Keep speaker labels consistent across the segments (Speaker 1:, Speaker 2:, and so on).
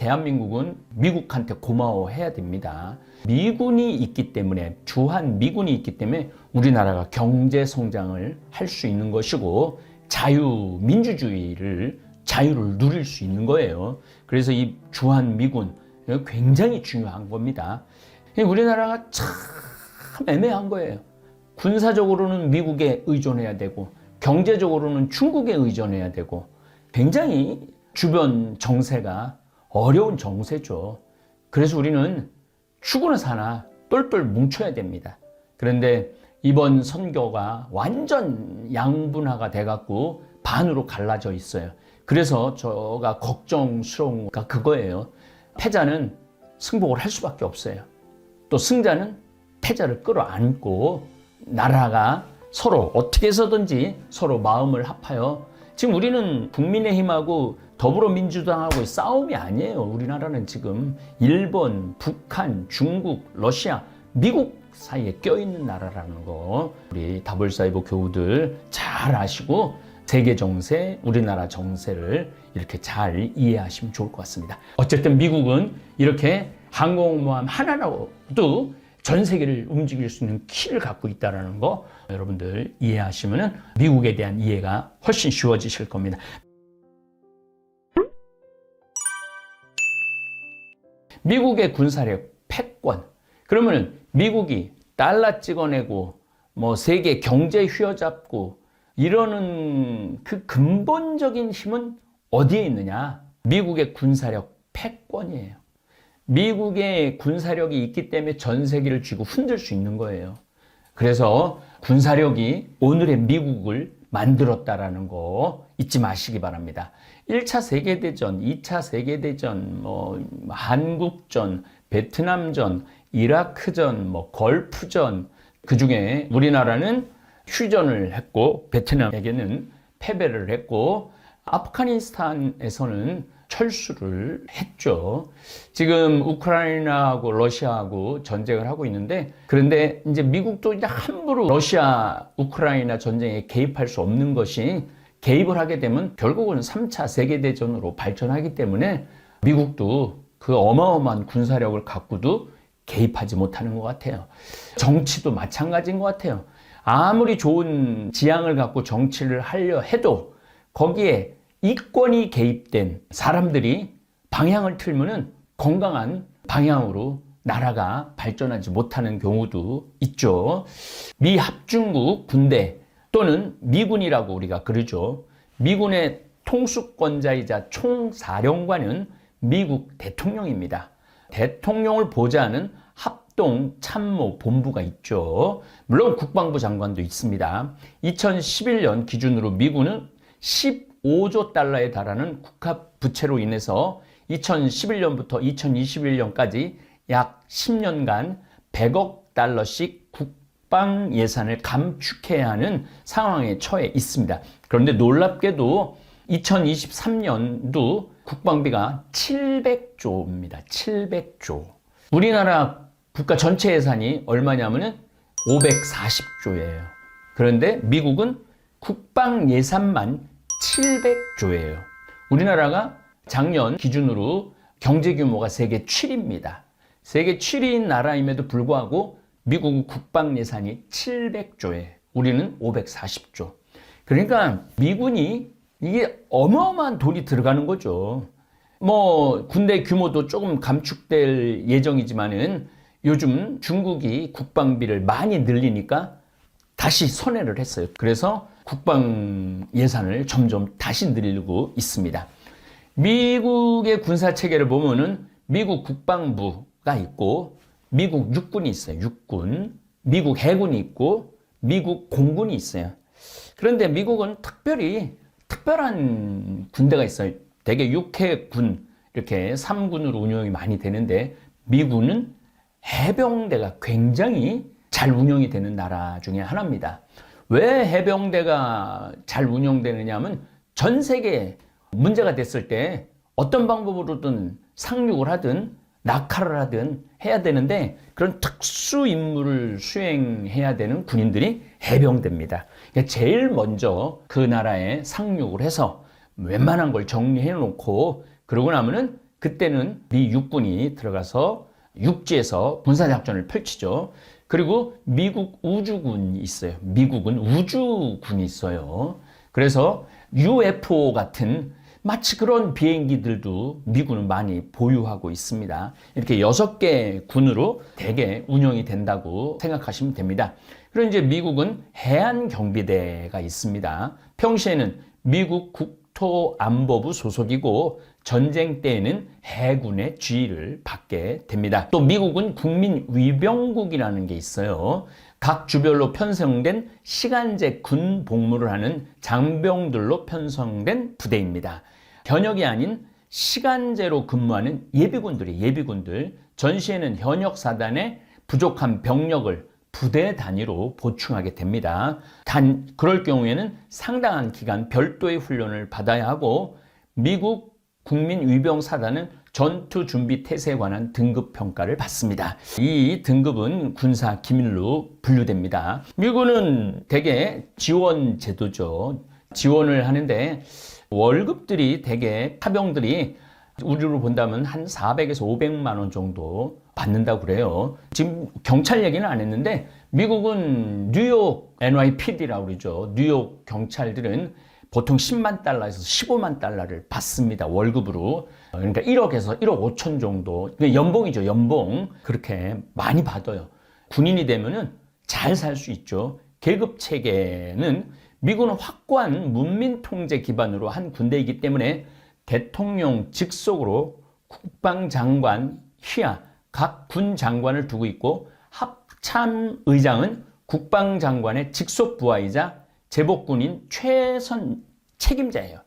Speaker 1: 대한민국은 미국한테 고마워해야 됩니다. 미군이 있기 때문에, 주한 미군이 있기 때문에 우리나라가 경제 성장을 할 수 있는 것이고 자유를 누릴 수 있는 거예요. 그래서 이 주한 미군 굉장히 중요한 겁니다. 우리나라가 참 애매한 거예요. 군사적으로는 미국에 의존해야 되고 경제적으로는 중국에 의존해야 되고 굉장히 주변 정세가 어려운 정세죠. 그래서 우리는 죽으나 사나 똘똘 뭉쳐야 됩니다. 그런데 이번 선거가 완전 양분화가 돼갖고 반으로 갈라져 있어요. 그래서 제가 걱정스러운 거 그거예요. 패자는 승복을 할 수밖에 없어요. 또 승자는 패자를 끌어안고 나라가 서로 어떻게 해서든지 서로 마음을 합하여, 지금 우리는 국민의힘하고 더불어민주당하고의 싸움이 아니에요. 우리나라는 지금 일본, 북한, 중국, 러시아, 미국 사이에 껴있는 나라라는 거 우리 다볼사이버 교우들 잘 아시고 세계 정세, 우리나라 정세를 이렇게 잘 이해하시면 좋을 것 같습니다. 어쨌든 미국은 이렇게 항공모함 하나로도 전 세계를 움직일 수 있는 키를 갖고 있다는 거 여러분들 이해하시면 미국에 대한 이해가 훨씬 쉬워지실 겁니다. 미국의 군사력 패권. 그러면 미국이 달러 찍어내고 뭐 세계 경제 휘어잡고 이러는 그 근본적인 힘은 어디에 있느냐? 미국의 군사력 패권이에요. 미국의 군사력이 있기 때문에 전 세계를 쥐고 흔들 수 있는 거예요. 그래서 군사력이 오늘의 미국을 만들었다라는 거 잊지 마시기 바랍니다. 1차 세계대전, 2차 세계대전, 한국전, 베트남전, 이라크전, 걸프전, 그 중에 우리나라는 휴전을 했고 베트남에게는 패배를 했고 아프가니스탄에서는 철수를 했죠. 지금 우크라이나하고 러시아하고 전쟁을 하고 있는데, 그런데 이제 미국도 이제 함부로 러시아 우크라이나 전쟁에 개입할 수 없는 것이, 개입을 하게 되면 결국은 3차 세계대전으로 발전하기 때문에 미국도 그 어마어마한 군사력을 갖고도 개입하지 못하는 것 같아요. 정치도 마찬가지인 것 같아요. 아무리 좋은 지향을 갖고 정치를 하려 해도 거기에 이권이 개입된 사람들이 방향을 틀면은 건강한 방향으로 나라가 발전하지 못하는 경우도 있죠. 미 합중국 군대 또는 미군이라고 우리가 그러죠. 미군의 통수권자이자 총사령관은 미국 대통령입니다. 대통령을 보좌하는 합동참모본부가 있죠. 물론 국방부 장관도 있습니다. 2011년 기준으로 미군은 15조 달러에 달하는 국가 부채로 인해서 2011년부터 2021년까지 약 10년간 100억 달러씩 국방 예산을 감축해야 하는 상황에 처해 있습니다. 그런데 놀랍게도 2023년도 국방비가 700조입니다. 700조. 우리나라 국가 전체 예산이 얼마냐면은 540조예요. 그런데 미국은 국방 예산만 700조예요. 우리나라가 작년 기준으로 경제 규모가 세계 7위입니다. 세계 7위인 나라임에도 불구하고 미국은 국방 예산이 700조에 우리는 540조. 그러니까 미군이 이게 어마어마한 돈이 들어가는 거죠. 군대 규모도 조금 감축될 예정이지만은 요즘 중국이 국방비를 많이 늘리니까 다시 선회를 했어요. 그래서 국방 예산을 점점 다시 늘리고 있습니다. 미국의 군사 체계를 보면은 미국 국방부가 있고 미국 육군이 있어요. 육군, 미국 해군이 있고 미국 공군이 있어요. 그런데 미국은 특별한 군대가 있어요. 대개 6해군 이렇게 3군으로 운영이 많이 되는데 미군은 해병대가 굉장히 잘 운영이 되는 나라 중에 하나입니다. 왜 해병대가 잘 운영되느냐 하면 전 세계에 문제가 됐을 때 어떤 방법으로든 상륙을 하든 낙하를 하든 해야 되는데 그런 특수 임무를 수행해야 되는 군인들이 해병대입니다. 그러니까 제일 먼저 그 나라에 상륙을 해서 웬만한 걸 정리해 놓고 그러고 나면은 그때는 미 육군이 들어가서 육지에서 군사작전을 펼치죠. 그리고 미국 우주군이 있어요. 미국은 우주군이 있어요. 그래서 UFO 같은 마치 그런 비행기들도 미군은 많이 보유하고 있습니다. 이렇게 6개 군으로 대개 운영이 된다고 생각하시면 됩니다. 그리고 이제 미국은 해안경비대가 있습니다. 평시에는 미국 국토안보부 소속이고 전쟁 때에는 해군의 지휘를 받게 됩니다. 또 미국은 국민위병국이라는 게 있어요. 각 주별로 편성된 시간제 군 복무를 하는 장병들로 편성된 부대입니다. 현역이 아닌 시간제로 근무하는 예비군들. 전시에는 현역 사단의 부족한 병력을 부대 단위로 보충하게 됩니다. 단 그럴 경우에는 상당한 기간 별도의 훈련을 받아야 하고 미국 국민위병사단은 전투준비 태세에 관한 등급 평가를 받습니다. 이 등급은 군사 기밀로 분류됩니다. 미군은 대개 지원 제도죠. 지원을 하는데 월급들이 대개 하병들이 우리로 본다면 한 400에서 500만 원 정도 받는다고 그래요. 지금 경찰 얘기는 안 했는데 미국은 뉴욕 NYPD라고 그러죠. 뉴욕 경찰들은 보통 10만 달러에서 15만 달러를 받습니다. 월급으로. 그러니까 1억에서 1억 5천 정도. 연봉이죠. 연봉. 그렇게 많이 받아요. 군인이 되면은 잘 살 수 있죠. 계급 체계는 미국은 확고한 문민 통제 기반으로 한 군대이기 때문에 대통령 직속으로 국방장관 휘하 각 군 장관을 두고 있고 합참의장은 국방장관의 직속 부하이자 제복군인 최선 책임자예요.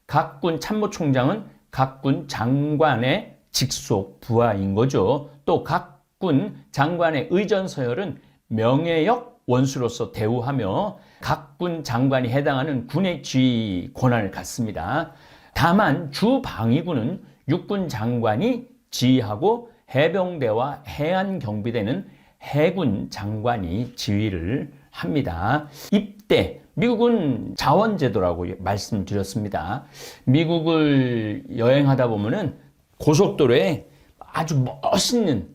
Speaker 1: 각 군 참모총장은 각 군 장관의 직속 부하인 거죠. 또 각 군 장관의 의전 서열은 명예역 원수로서 대우하며 각 군 장관이 해당하는 군의 지휘 권한을 갖습니다. 다만 주방위군은 육군 장관이 지휘하고 해병대와 해안경비대는 해군 장관이 지휘를 합니다. 입대, 미국은 자원제도라고 말씀드렸습니다. 미국을 여행하다 보면은 고속도로에 아주 멋있는,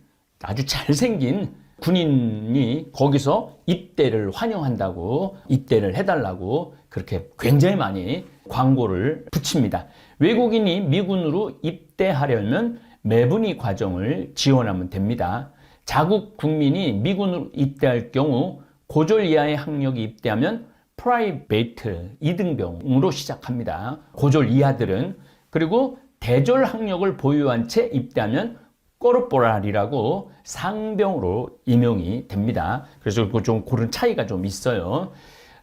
Speaker 1: 아주 잘생긴 군인이 거기서 입대를 환영한다고, 입대를 해달라고 그렇게 굉장히 많이 광고를 붙입니다. 외국인이 미군으로 입대하려면 매분위 과정을 지원하면 됩니다. 자국 국민이 미군으로 입대할 경우 고졸 이하의 학력이 입대하면 프라이베이트 2등병으로 시작합니다. 고졸 이하들은. 그리고 대졸 학력을 보유한 채 입대하면 꼬르포랄이라고 상병으로 임용이 됩니다. 그래서 좀 그런 차이가 좀 있어요.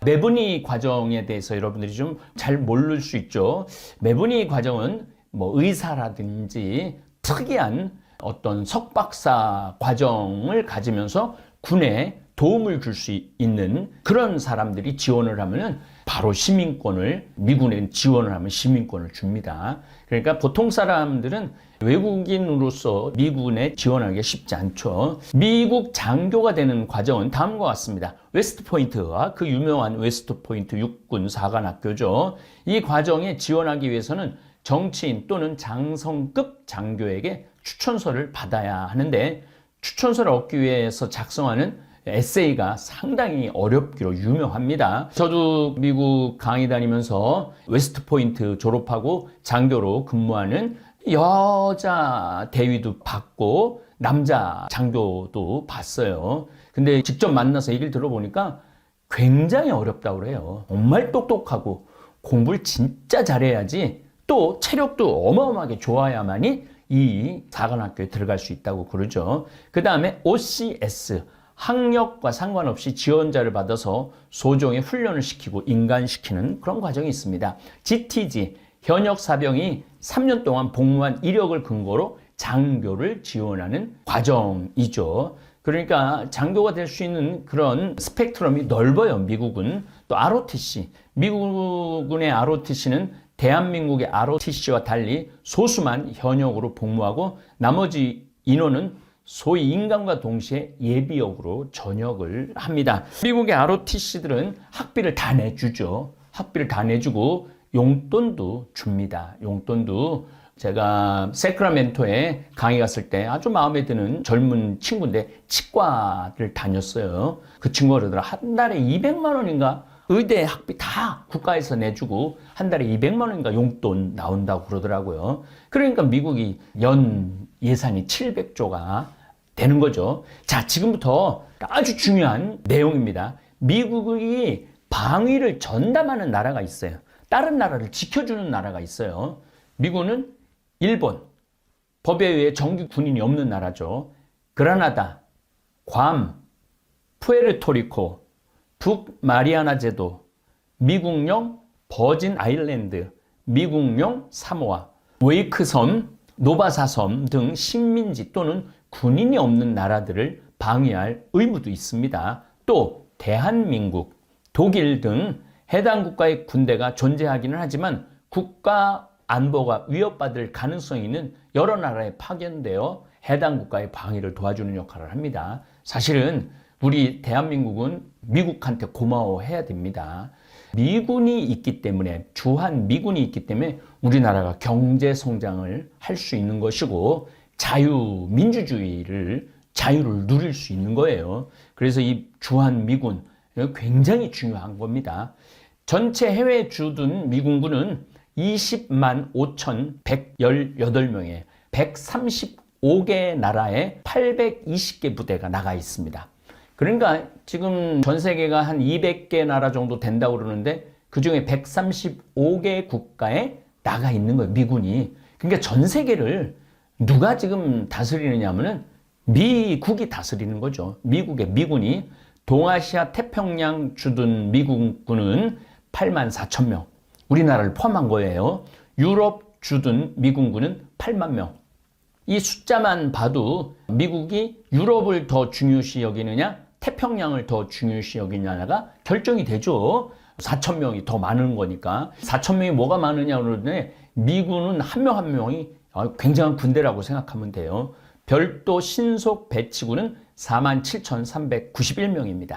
Speaker 1: 매분위 과정에 대해서 여러분들이 좀 잘 모를 수 있죠. 매분위 과정은 뭐 의사라든지 특이한 어떤 석박사 과정을 가지면서 군에 도움을 줄 수 있는 그런 사람들이 지원을 하면은 바로 시민권을, 미군에 지원을 하면 시민권을 줍니다. 그러니까 보통 사람들은 외국인으로서 미군에 지원하기가 쉽지 않죠. 미국 장교가 되는 과정은 다음과 같습니다. 웨스트포인트와 그 유명한 웨스트포인트 육군 사관학교죠. 이 과정에 지원하기 위해서는 정치인 또는 장성급 장교에게 추천서를 받아야 하는데 추천서를 얻기 위해서 작성하는 에세이가 상당히 어렵기로 유명합니다. 저도 미국 강의 다니면서 웨스트포인트 졸업하고 장교로 근무하는 여자 대위도 받고 남자 장교도 봤어요. 근데 직접 만나서 얘기를 들어보니까 굉장히 어렵다고 그래요. 정말 똑똑하고 공부를 진짜 잘해야지 또 체력도 어마어마하게 좋아야만이 이 사관학교에 들어갈 수 있다고 그러죠. 그 다음에 OCS, 학력과 상관없이 지원자를 받아서 소정의 훈련을 시키고 인간시키는 그런 과정이 있습니다. GTG, 현역 사병이 3년 동안 복무한 이력을 근거로 장교를 지원하는 과정이죠. 그러니까 장교가 될 수 있는 그런 스펙트럼이 넓어요. 미국은. 또 ROTC, 미국군의 ROTC는 대한민국의 ROTC와 달리 소수만 현역으로 복무하고 나머지 인원은 소위 인강과 동시에 예비역으로 전역을 합니다. 미국의 ROTC들은 학비를 다 내주죠. 학비를 다 내주고 용돈도 줍니다. 용돈도 제가 세크라멘토에 강의 갔을 때 아주 마음에 드는 젊은 친구인데 치과를 다녔어요. 그 친구가 그러더라. 한 달에 200만 원인가? 의대 학비 다 국가에서 내주고 한 달에 200만 원인가 용돈 나온다고 그러더라고요. 그러니까 미국이 연 예산이 700조가 되는 거죠. 자, 지금부터 아주 중요한 내용입니다. 미국이 방위를 전담하는 나라가 있어요. 다른 나라를 지켜주는 나라가 있어요. 미국은 일본, 법에 의해 정규 군인이 없는 나라죠. 그라나다, 괌, 푸에르토리코, 북마리아나 제도, 미국령 버진 아일랜드, 미국령 사모아, 웨이크 섬, 노바사 섬 등 식민지 또는 군인이 없는 나라들을 방위할 의무도 있습니다. 또 대한민국, 독일 등 해당 국가의 군대가 존재하기는 하지만 국가 안보가 위협받을 가능성이 있는 여러 나라에 파견되어 해당 국가의 방위를 도와주는 역할을 합니다. 사실은 우리 대한민국은 미국한테 고마워해야 됩니다. 미군이 있기 때문에, 주한 미군이 있기 때문에 우리나라가 경제 성장을 할 수 있는 것이고 자유를 누릴 수 있는 거예요. 그래서 이 주한 미군 굉장히 중요한 겁니다. 전체 해외에 주둔 미군군은 20만 5,118명에 135개 나라에 820개 부대가 나가 있습니다. 그러니까 지금 전 세계가 한 200개 나라 정도 된다고 그러는데 그중에 135개 국가에 나가 있는 거예요, 미군이. 그러니까 전 세계를 누가 지금 다스리느냐 하면은 미국이 다스리는 거죠. 미국의 미군이. 동아시아 태평양 주둔 미군군은 8만 4천 명. 우리나라를 포함한 거예요. 유럽 주둔 미군군은 8만 명. 이 숫자만 봐도 미국이 유럽을 더 중요시 여기느냐, 태평양을 더 중요시 여기느냐가 결정이 되죠. 4천 명이 더 많은 거니까. 4천 명이 뭐가 많으냐 그러는데 미군은 한 명 한 명이 굉장한 군대라고 생각하면 돼요. 별도 신속 배치군은 47,391명입니다.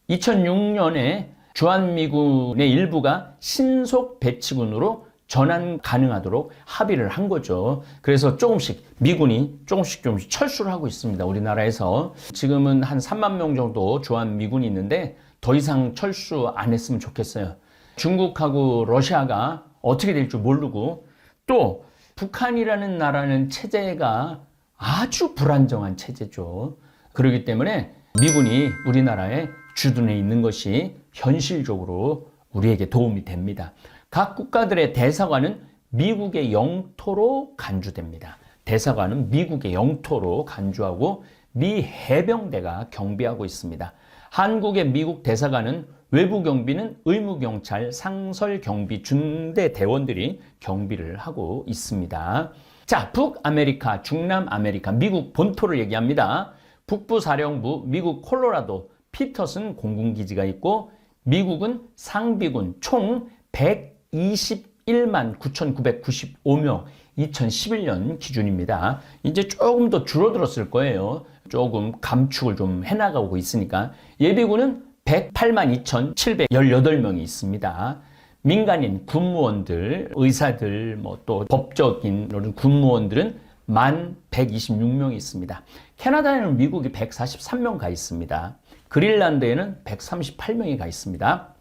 Speaker 1: 2006년에 주한미군의 일부가 신속 배치군으로 전환 가능하도록 합의를 한 거죠. 그래서 조금씩 미군이 조금씩 철수를 하고 있습니다. 우리나라에서 지금은 한 3만 명 정도 주한미군이 있는데 더 이상 철수 안 했으면 좋겠어요. 중국하고 러시아가 어떻게 될 줄 모르고 또 북한이라는 나라는 체제가 아주 불안정한 체제죠. 그렇기 때문에 미군이 우리나라에 주둔해 있는 것이 현실적으로 우리에게 도움이 됩니다. 각 국가들의 대사관은 미국의 영토로 간주됩니다. 대사관은 미국의 영토로 간주하고 미 해병대가 경비하고 있습니다. 한국의 미국 대사관은 외부 경비는 의무경찰, 상설경비, 중대대원들이 경비를 하고 있습니다. 자, 북아메리카, 중남아메리카, 미국 본토를 얘기합니다. 북부사령부, 미국 콜로라도, 피터슨 공군기지가 있고 미국은 상비군 총 121만 9,995명, 2011년 기준입니다. 이제 조금 더 줄어들었을 거예요. 조금 감축을 좀 해나가고 있으니까. 예비군은 108만 2,718명이 있습니다. 민간인, 군무원들, 의사들, 또 법적인 군무원들은 1,126명이 있습니다. 캐나다에는 미국이 143명 가 있습니다. 그린란드에는 138명이 가 있습니다.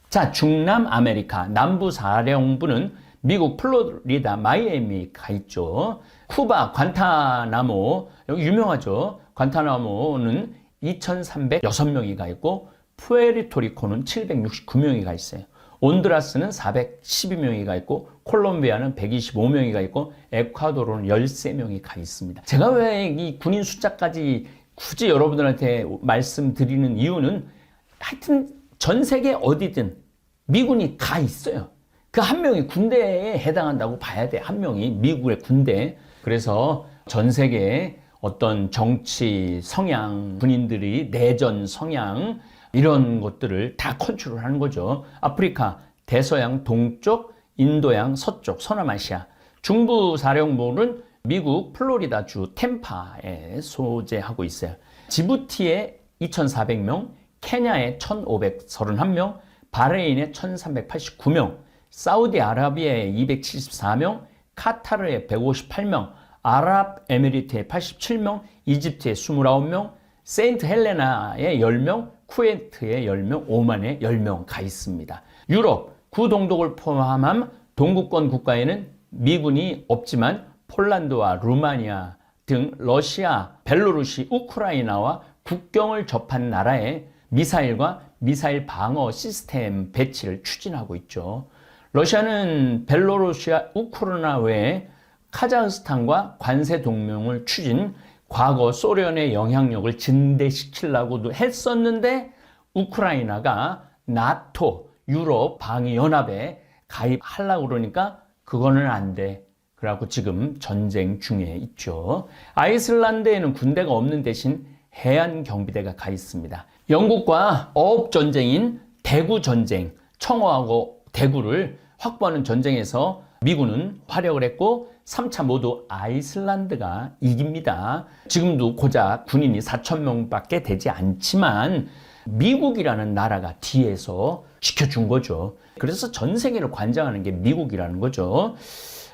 Speaker 1: 자, 중남아메리카 남부사령부는 미국 플로리다 마이애미 가 있죠. 쿠바 관타나모, 여기 유명하죠. 관타나모는 2,306명이 가 있고 푸에르토리코는 769명이 가 있어요. 온두라스는 412명이 가 있고 콜롬비아는 125명이 가 있고 에콰도르는 13명이 가 있습니다. 제가 왜 이 군인 숫자까지 굳이 여러분들한테 말씀드리는 이유는 하여튼 전 세계 어디든 미군이 가 있어요. 그 한 명이 군대에 해당한다고 봐야 돼. 한 명이 미국의 군대. 그래서 전 세계에 어떤 정치 성향, 군인들이 내전 성향 이런 것들을 다 컨트롤하는 거죠. 아프리카, 대서양 동쪽, 인도양 서쪽, 서남아시아. 중부사령부는 미국 플로리다주 템파에 소재하고 있어요. 지부티에 2,400명, 케냐에 1,531명, 바레인에 1,389명, 사우디아라비아에 274명, 카타르에 158명, 아랍에미리트에 87명, 이집트에 29명, 세인트 헬레나에 10명, 쿠웨이트에 10명, 오만에 10명 가 있습니다. 유럽, 구동독을 포함한 동구권 국가에는 미군이 없지만 폴란드와 루마니아 등 러시아, 벨로루시, 우크라이나와 국경을 접한 나라에 미사일과 미사일 방어 시스템 배치를 추진하고 있죠. 러시아는 벨로루시아, 우크라이나 외에 카자흐스탄과 관세 동맹을 추진, 과거 소련의 영향력을 증대시키려고도 했었는데 우크라이나가 나토, 유럽 방위연합에 가입하려고 그러니까 그거는 안 돼. 그래갖고 지금 전쟁 중에 있죠. 아이슬란드에는 군대가 없는 대신 해안 경비대가 가 있습니다. 영국과 어업 전쟁인 대구 전쟁, 청어하고 대구를 확보하는 전쟁에서 미군은 활약을 했고 3차 모두 아이슬란드가 이깁니다. 지금도 고작 군인이 4,000명밖에 되지 않지만 미국이라는 나라가 뒤에서 지켜준 거죠. 그래서 전 세계를 관장하는 게 미국이라는 거죠.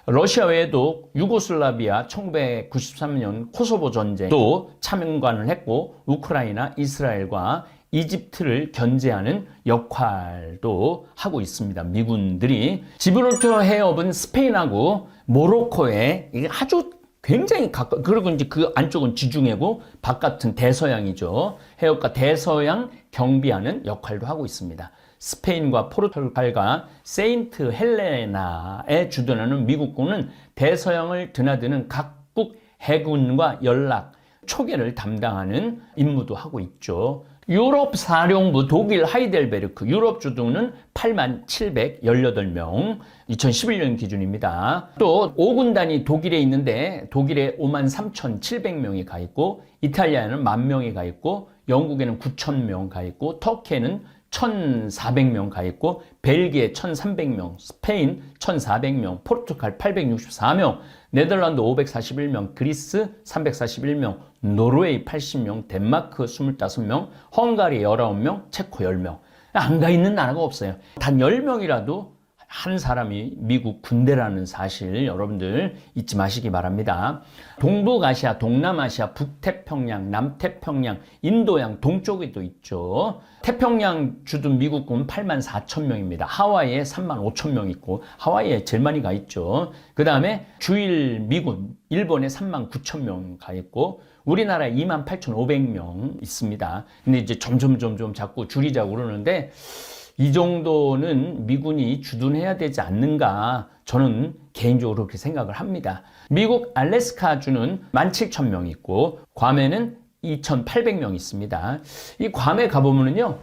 Speaker 1: 러시아 외에도 유고슬라비아 1993년 코소보 전쟁도 참관을 했고 우크라이나, 이스라엘과 이집트를 견제하는 역할도 하고 있습니다. 미군들이. 지브롤터 해협은 스페인하고 모로코에 이게 아주 굉장히 가까워. 그리고 이제 그 안쪽은 지중해고 바깥은 대서양이죠. 해협과 대서양 경비하는 역할도 하고 있습니다. 스페인과 포르투갈과 세인트 헬레나에 주둔하는 미국군은 대서양을 드나드는 각국 해군과 연락, 초계를 담당하는 임무도 하고 있죠. 유럽 사령부 독일 하이델베르크 유럽 주둔은 8718명 2011년 기준입니다. 또 5군단이 독일에 있는데 독일에 53,700명이 가 있고 이탈리아에는 10,000명이 가 있고 영국에는 9,000명 가 있고 터키에는 1,400명 가 있고 벨기에 1,300명, 스페인 1,400명, 포르투갈 864명, 네덜란드 541명, 그리스 341명, 노르웨이 80명, 덴마크 25명, 헝가리 19명, 체코 10명. 안 가 있는 나라가 없어요. 단 10명이라도 한 사람이 미국 군대라는 사실 여러분들 잊지 마시기 바랍니다. 동북아시아, 동남아시아, 북태평양, 남태평양, 인도양, 동쪽에도 있죠. 태평양 주둔 미국군 84,000명입니다. 하와이에 35,000명 있고 하와이에 제일 많이 가 있죠. 그 다음에 주일 미군 일본에 39,000명 가 있고 우리나라에 28,500명 있습니다. 근데 이제 점점 자꾸 줄이자고 그러는데 이 정도는 미군이 주둔해야 되지 않는가 저는 개인적으로 그렇게 생각을 합니다. 미국 알래스카주는 17,000명 있고 괌에는 2,800명 있습니다. 이 괌에 가보면은요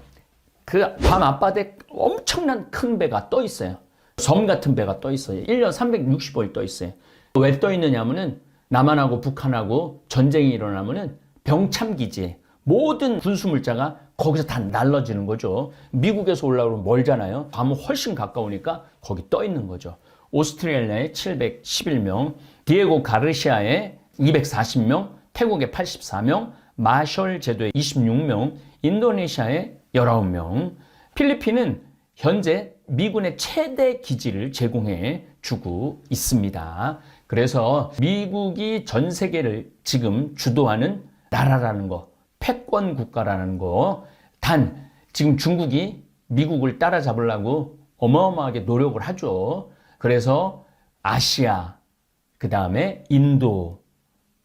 Speaker 1: 그 괌 앞바다에 엄청난 큰 배가 떠 있어요. 섬 같은 배가 떠 있어요. 1년 365일 떠 있어요. 왜 떠 있느냐면은 남한하고 북한하고 전쟁이 일어나면은 병참기지에 모든 군수물자가 거기서 다 날라지는 거죠. 미국에서 올라오면 멀잖아요. 괌은 훨씬 가까우니까 거기 떠 있는 거죠. 오스트레일리아에 711명, 디에고 가르시아에 240명, 태국에 84명, 마셜 제도에 26명, 인도네시아에 19명, 필리핀은 현재 미군의 최대 기지를 제공해 주고 있습니다. 그래서 미국이 전 세계를 지금 주도하는 나라라는 거, 패권 국가라는 거, 단 지금 중국이 미국을 따라잡으려고 어마어마하게 노력을 하죠. 그래서 아시아, 그 다음에 인도,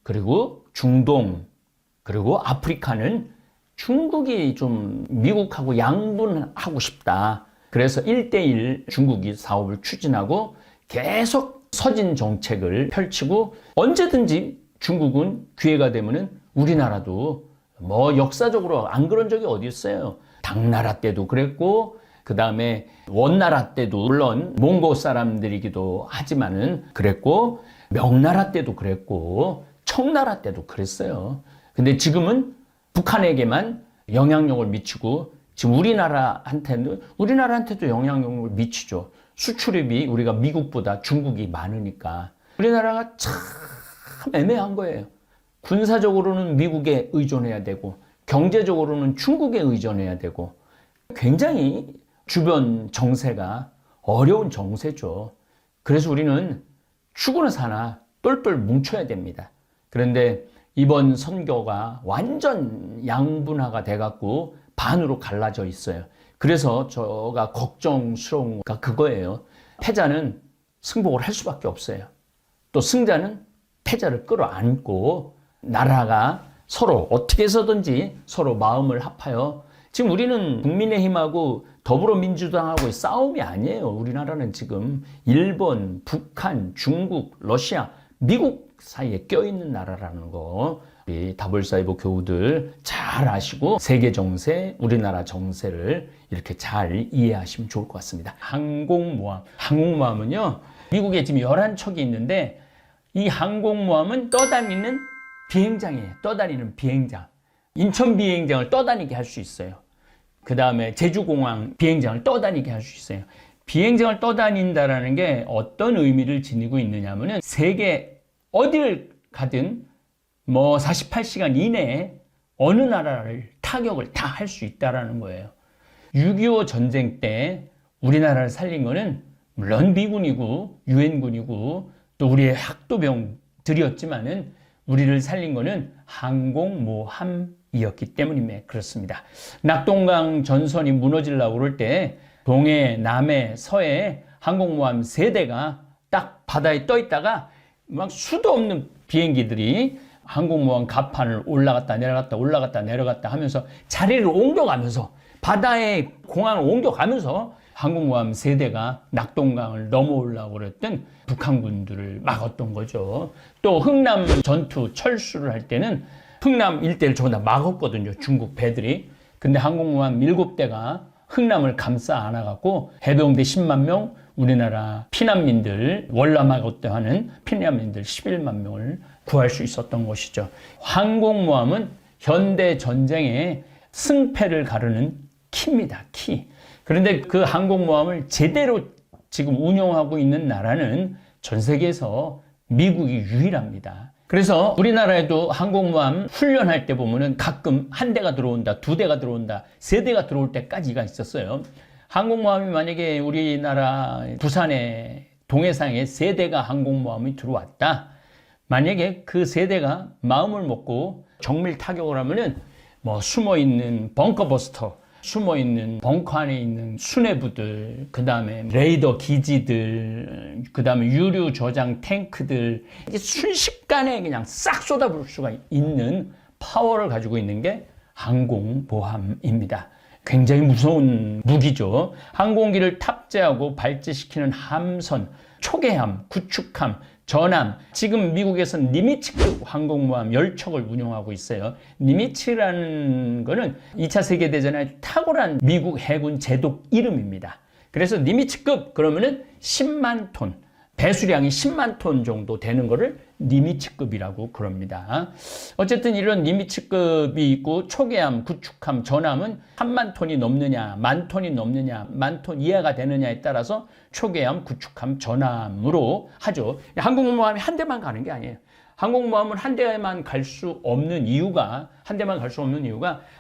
Speaker 1: 그리고 중동, 그리고 아프리카는 중국이 좀 미국하고 양분하고 싶다. 그래서 1대1 중국이 사업을 추진하고 계속 서진 정책을 펼치고 언제든지 중국은 기회가 되면은 우리나라도 뭐 역사적으로 안 그런 적이 어디 있어요. 당나라 때도 그랬고 그 다음에 원나라 때도 물론 몽고 사람들이기도 하지만은 그랬고 명나라 때도 그랬고 청나라 때도 그랬어요. 근데 지금은 북한에게만 영향력을 미치고 지금 우리나라한테도 영향력을 미치죠. 수출입이 우리가 미국보다 중국이 많으니까 우리나라가 참 애매한 거예요. 군사적으로는 미국에 의존해야 되고 경제적으로는 중국에 의존해야 되고 굉장히 주변 정세가 어려운 정세죠. 그래서 우리는 죽으나 사나 똘똘 뭉쳐야 됩니다. 그런데 이번 선교가 완전 양분화가 돼갖고 반으로 갈라져 있어요. 그래서 제가 걱정스러운 거 그거예요. 패자는 승복을 할 수밖에 없어요. 또 승자는 패자를 끌어안고 나라가 서로 어떻게 해서든지 서로 마음을 합하여, 지금 우리는 국민의힘하고 더불어민주당하고의 싸움이 아니에요. 우리나라는 지금 일본, 북한, 중국, 러시아, 미국 사이에 껴있는 나라라는 거 우리 다볼사이버 교우들 잘 아시고 세계 정세, 우리나라 정세를 이렇게 잘 이해하시면 좋을 것 같습니다. 항공모함은요, 미국에 지금 11척이 있는데 이 항공모함은 떠다니는 비행장이에요. 떠다니는 비행장. 인천 비행장을 떠다니게 할 수 있어요. 그 다음에 제주공항 비행장을 떠다니게 할 수 있어요. 비행장을 떠다닌다라는 게 어떤 의미를 지니고 있느냐면은 세계 어디를 가든 뭐 48시간 이내에 어느 나라를 타격을 다 할 수 있다라는 거예요. 6.25 전쟁 때 우리나라를 살린 거는 물론 미군이고 유엔군이고 또 우리의 학도병들이었지만은 우리를 살린 거는 항공모함이었기 때문입니다. 그렇습니다. 낙동강 전선이 무너지려고 그럴 때 동해, 남해, 서해 항공모함 3대가 딱 바다에 떠 있다가 막 수도 없는 비행기들이 항공모함 갑판을 올라갔다 내려갔다 하면서 자리를 옮겨가면서 바다에 공항을 옮겨가면서 항공모함 3대가 낙동강을 넘어오려고 그랬던 북한군들을 막았던 거죠. 또 흥남 전투 철수를 할 때는 흥남 일대를 전부 다 막았거든요. 중국 배들이. 근데 항공모함 7대가 흥남을 감싸 안아갖고 해병대 10만 명, 우리나라 피난민들, 월남하고 하는 피난민들 11만 명을 구할 수 있었던 것이죠. 항공모함은 현대 전쟁의 승패를 가르는 키입니다. 키. 그런데 그 항공모함을 제대로 지금 운영하고 있는 나라는 전 세계에서 미국이 유일합니다. 그래서 우리나라에도 항공모함 훈련할 때 보면은 가끔 1대가 들어온다, 2대가 들어온다, 3대가 들어올 때까지가 있었어요. 항공모함이 만약에 우리나라 부산에 동해상에 3대가 항공모함이 들어왔다. 만약에 그 3대가 마음을 먹고 정밀 타격을 하면은 뭐 숨어있는 벙커버스터, 숨어있는 벙커 안에 있는 수뇌부들, 그 다음에 레이더 기지들, 그 다음에 유류 저장 탱크들, 이게 순식간에 그냥 싹 쏟아부을 수가 있는 파워를 가지고 있는 게 항공모함입니다. 굉장히 무서운 무기죠. 항공기를 탑재하고 발재시키는 함선, 초계함, 구축함, 전함, 지금 미국에서는 니미츠급 항공모함 10척을 운용하고 있어요. 니미츠라는 거는 2차 세계대전에 탁월한 미국 해군 제독 이름입니다. 그래서 니미츠급 그러면은 10만 톤, 배수량이 10만 톤 정도 되는 거를 니미츠급이라고 그럽니다. 어쨌든 이런 니미츠급이 있고 초계함, 구축함, 전함은 3만 톤이 넘느냐, 만 톤이 넘느냐, 만 톤 이하가 되느냐에 따라서 초계함, 구축함, 전함으로 하죠. 항공모함이 한 대만 가는 게 아니에요. 항공모함은 한 대만 갈 수 없는 이유가,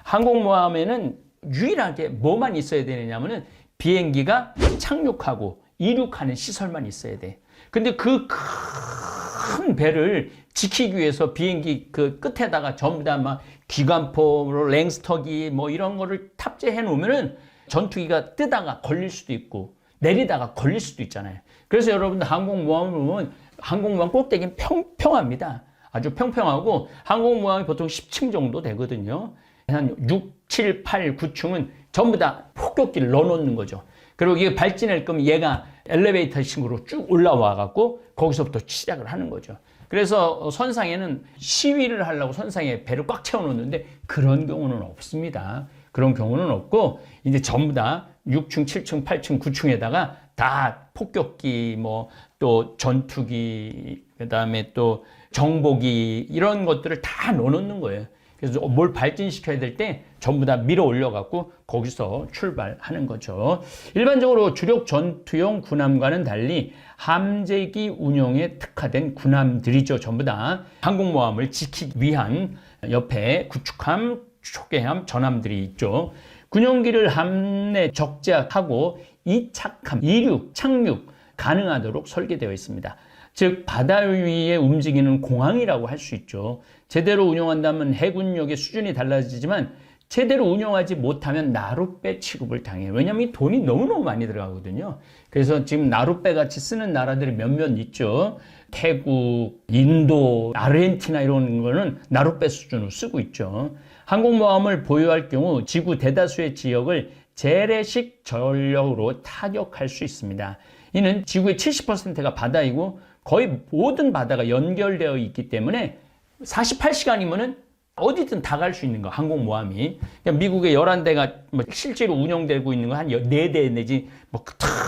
Speaker 1: 항공모함에는 유일하게 뭐만 있어야 되느냐면은 비행기가 착륙하고 이륙하는 시설만 있어야 돼. 근데 그 큰 배를 지키기 위해서 비행기 그 끝에다가 전부 다 막 기관포, 랭스터기 뭐 이런 거를 탑재해 놓으면은 전투기가 뜨다가 걸릴 수도 있고 내리다가 걸릴 수도 있잖아요. 그래서 여러분들 항공모함을 보면 항공모함 꼭대기는 평평합니다. 아주 평평하고 항공모함이 보통 10층 정도 되거든요. 한 6, 7, 8, 9층은 전부 다 폭격기를 넣어놓는 거죠. 그리고 이게 발진할 거면 얘가 엘리베이터 식으로 쭉 올라와 갖고 거기서부터 시작을 하는 거죠. 그래서 선상에는 시위를 하려고 선상에 배를 꽉 채워놓는데 그런 경우는 없습니다. 그런 경우는 없고 이제 전부 다 6층, 7층, 8층, 9층에다가 다 폭격기, 뭐 또 전투기, 그다음에 또 정보기 이런 것들을 다 넣어놓는 거예요. 그래서 뭘 발진시켜야 될 때 전부 다 밀어 올려갖고 거기서 출발하는 거죠. 일반적으로 주력 전투용 군함과는 달리 함재기 운용에 특화된 군함들이죠. 전부 다 항공모함을 지키기 위한 옆에 구축함, 초계함, 전함들이 있죠. 군용기를 함내 적재하고 이착함, 이륙, 착륙 가능하도록 설계되어 있습니다. 즉 바다 위에 움직이는 공항이라고 할 수 있죠. 제대로 운영한다면 해군력의 수준이 달라지지만 제대로 운영하지 못하면 나룻배 취급을 당해요. 왜냐하면 이 돈이 너무너무 많이 들어가거든요. 그래서 지금 나룻배 같이 쓰는 나라들이 몇몇 있죠. 태국, 인도, 아르헨티나 이런 거는 나룻배 수준으로 쓰고 있죠. 항공모함을 보유할 경우 지구 대다수의 지역을 재래식 전력으로 타격할 수 있습니다. 이는 지구의 70%가 바다이고 거의 모든 바다가 연결되어 있기 때문에 48시간이면은 어디든 다 갈 수 있는 거, 항공모함이. 그러니까 미국의 11대가 실제로 운영되고 있는 거 한 4대 내지